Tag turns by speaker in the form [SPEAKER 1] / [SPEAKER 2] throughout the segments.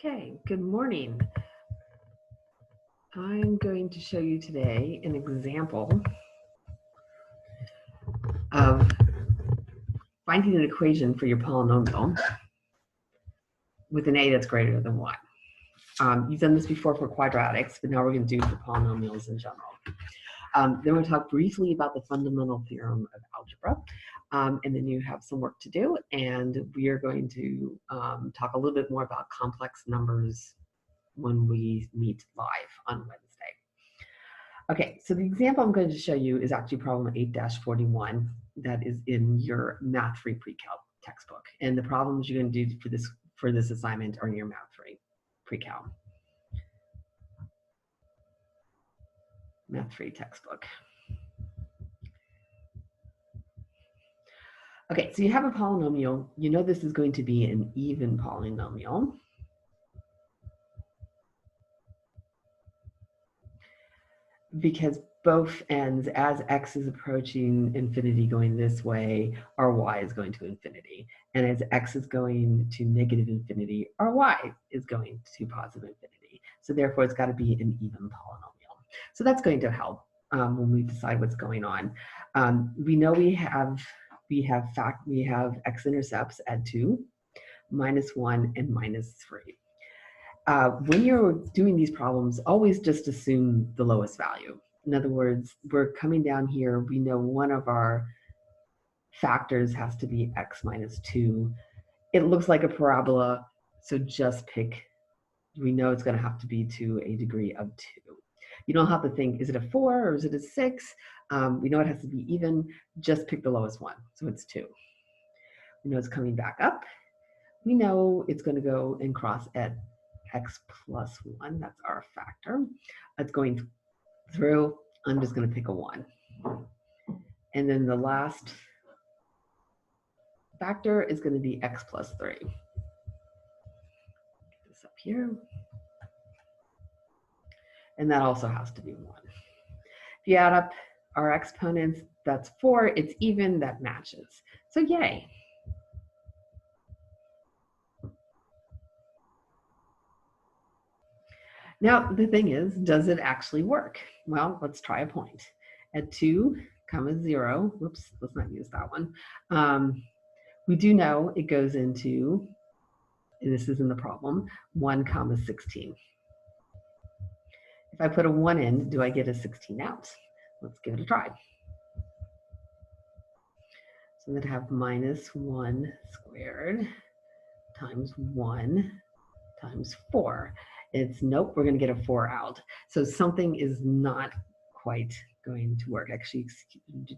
[SPEAKER 1] Okay, good morning. I'm going to show you today an example of finding an equation for your polynomial with an a that's greater than 1. You've done this before for quadratics, but now we're going to do it for polynomials in general. Then we're going to talk briefly about the fundamental theorem of algebra, and then you have some work to do, and we are going to talk a little bit more about complex numbers when we meet live on Wednesday. Okay, so the example I'm going to show you is actually problem 8-41 that is in your Math 3 Pre-Calc textbook. And the problems you're going to do for this assignment are in your Math 3 Pre-Calc. Math 3 textbook. Okay, so you have a polynomial. You know this is going to be an even polynomial. Because both ends, as x is approaching infinity going this way, our y is going to infinity. And as x is going to negative infinity, our y is going to positive infinity. So therefore, it's got to be an even polynomial. So that's going to help when we decide what's going on. We know we have x-intercepts at 2, -1, and -3. When you're doing these problems, always just assume the lowest value. In other words, we're coming down here, we know one of our factors has to be x minus 2. It looks like a parabola, so just pick, we know it's going to have to be to a degree of 2. You don't have to think, is it a 4 or is it a 6? We know it has to be even, just pick the lowest one, so it's 2. We know it's coming back up. We know it's going to go and cross at x plus 1, that's our factor. It's going through, I'm just going to pick a 1. And then the last factor is going to be x plus 3. Get this up here. And that also has to be 1. If you add up our exponents, that's 4, it's even, that matches. So yay. Now, the thing is, does it actually work? Well, let's try a point. At 2, 0, whoops, let's not use that one. We do know it goes into, and this is in the problem, 1, 16. If I put a 1 in, do I get a 16 out? Let's give it a try. So I'm going to have -1 squared times 1 times 4. It's nope, we're going to get a 4 out. So something is not quite going to work. Actually,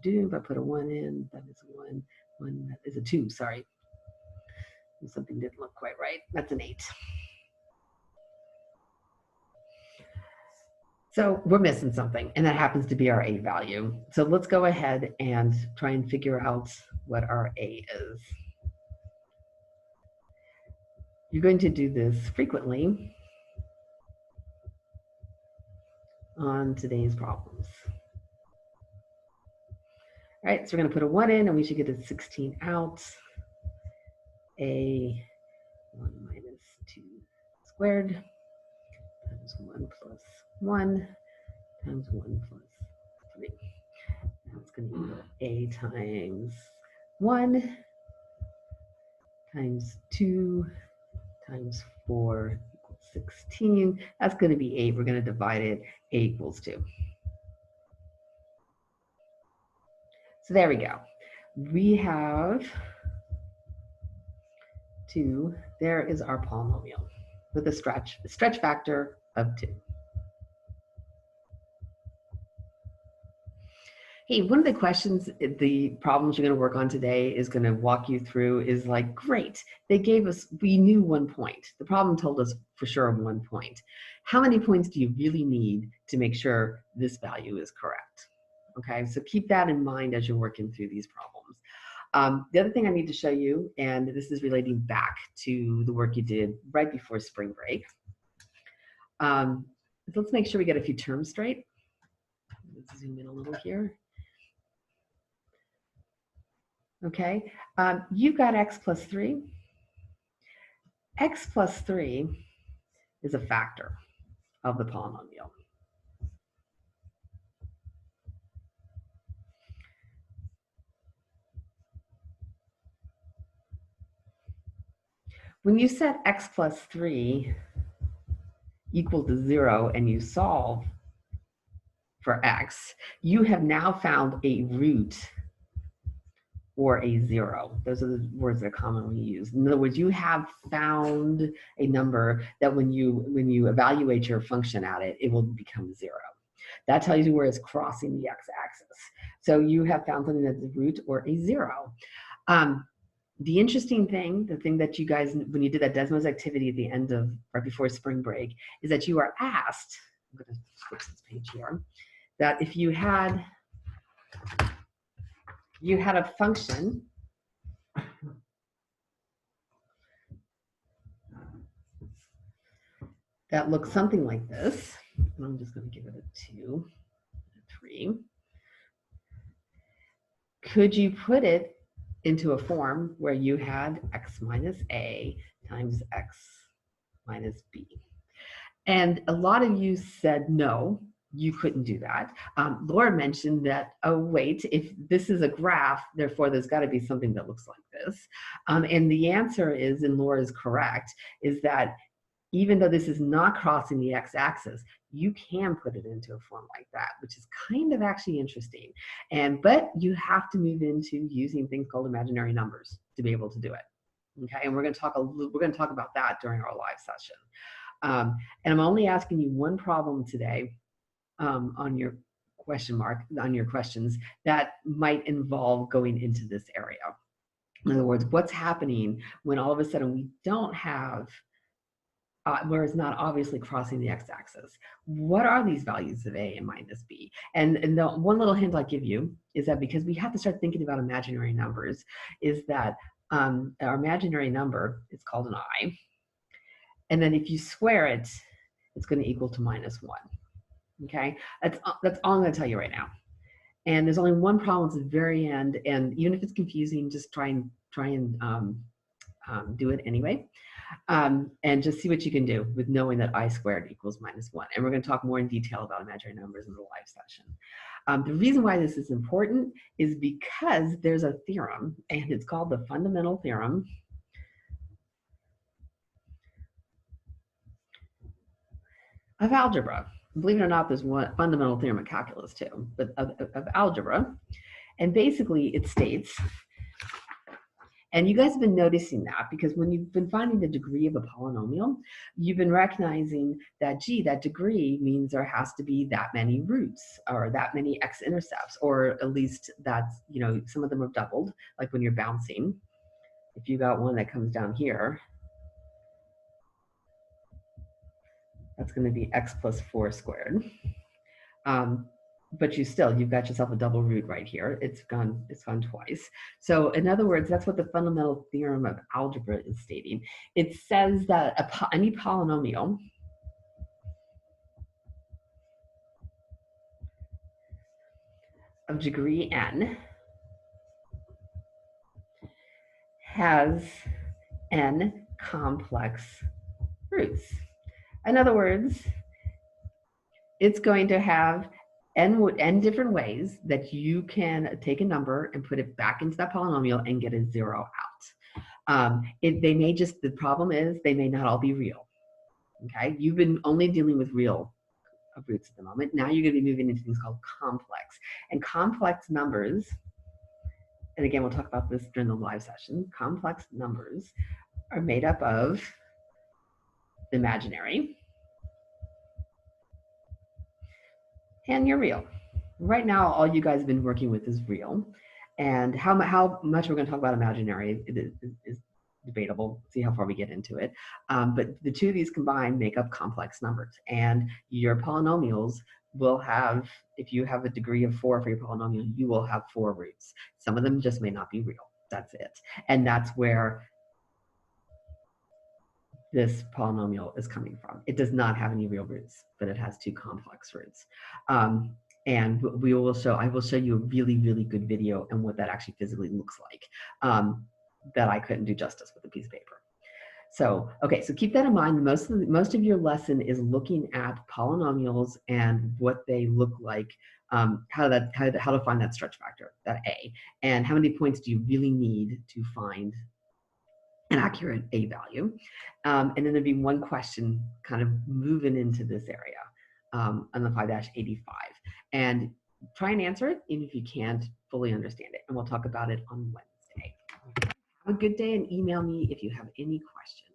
[SPEAKER 1] if I put a 1 in, that is 1, that is a 2, sorry. Something didn't look quite right. That's an 8. So we're missing something, and that happens to be our a value. So let's go ahead and try and figure out what our a is. You're going to do this frequently on today's problems. All right, so we're going to put a 1 in, and we should get a 16 out. A 1 minus 2 squared times 1 plus 1 times 1 plus 3. That's going to equal a times 1 times 2 times 4 equals 16. That's going to be 8. We're going to divide it. A equals 2. So there we go. We have 2. There is our polynomial with a stretch factor of 2. Hey, one of the questions, the problems you're going to work on today is going to walk you through is like, great, they gave us, we knew 1 point. The problem told us for sure 1 point. How many points do you really need to make sure this value is correct? Okay, so keep that in mind as you're working through these problems. The other thing I need to show you, and this is relating back to the work you did right before spring break. Let's make sure we get a few terms straight. Let's zoom in a little here. Okay, you've got x plus 3. X plus 3 is a factor of the polynomial. When you set x plus 3 equal to 0 and you solve for x, you have now found a root or a 0. Those are the words that are commonly used. In other words, you have found a number that when you evaluate your function at it, it will become 0. That tells you where it's crossing the x-axis. So you have found something that's a root or a 0. The interesting thing, the thing that you guys, when you did that Desmos activity at the end of, right before spring break, is that you are asked, I'm going to switch this page here, that if you had a function that looks something like this, and I'm just going to give it a 2, a 3. Could you put it into a form where you had x minus a times x minus b? And a lot of you said no, you couldn't do that. Laura mentioned that, oh, wait, if this is a graph, therefore there's got to be something that looks like this. And the answer is, and Laura is correct, is that even though this is not crossing the x-axis, you can put it into a form like that, which is kind of actually interesting. But you have to move into using things called imaginary numbers to be able to do it. Okay, and we're going to talk about that during our live session. And I'm only asking you one problem today on your on your questions that might involve going into this area. In other words, what's happening when all of a sudden we don't have where it's not obviously crossing the x-axis. What are these values of a and minus b? And the one little hint I'll give you is that because we have to start thinking about imaginary numbers, is that our imaginary number is called an I. And then if you square it, it's going to equal to minus 1. Okay? That's all I'm going to tell you right now. And there's only one problem at the very end. And even if it's confusing, just try and do it anyway. And just see what you can do with knowing that I squared equals minus 1. And we're going to talk more in detail about imaginary numbers in the live session. The reason why this is important is because there's a theorem, and it's called the fundamental theorem of algebra. Believe it or not, there's one fundamental theorem of calculus too, but of algebra. And basically it states, and you guys have been noticing that because when you've been finding the degree of a polynomial, you've been recognizing that, gee, that degree means there has to be that many roots or that many x-intercepts, or at least that's, you know, some of them are doubled, like when you're bouncing. If you got one that comes down here, that's going to be x plus 4 squared. But you've got yourself a double root right here. It's gone twice. So in other words, that's what the fundamental theorem of algebra is stating. It says that any polynomial of degree n has n complex roots. In other words, it's going to have n different ways that you can take a number and put it back into that polynomial and get a 0 out. The problem is they may not all be real. Okay, you've been only dealing with real roots at the moment. Now you're going to be moving into things called complex. And complex numbers, and again, we'll talk about this during the live session, complex numbers are made up of imaginary and your real. Right now, all you guys have been working with is real. And how much we're going to talk about imaginary is debatable. See how far we get into it. But the two of these combined make up complex numbers. And your polynomials will have, if you have a degree of 4 for your polynomial, you will have 4 roots. Some of them just may not be real. That's it. And that's where this polynomial is coming from. It does not have any real roots, but it has 2 complex roots. And I will show you a really, really good video and what that actually physically looks like that I couldn't do justice with a piece of paper. So, okay, so keep that in mind. Most of your lesson is looking at polynomials and what they look like, how to find that stretch factor, that a, and how many points do you really need to find an accurate a value. And then there'd be one question kind of moving into this area on the 5-85. And try and answer it, even if you can't fully understand it. And we'll talk about it on Wednesday. Have a good day and email me if you have any questions.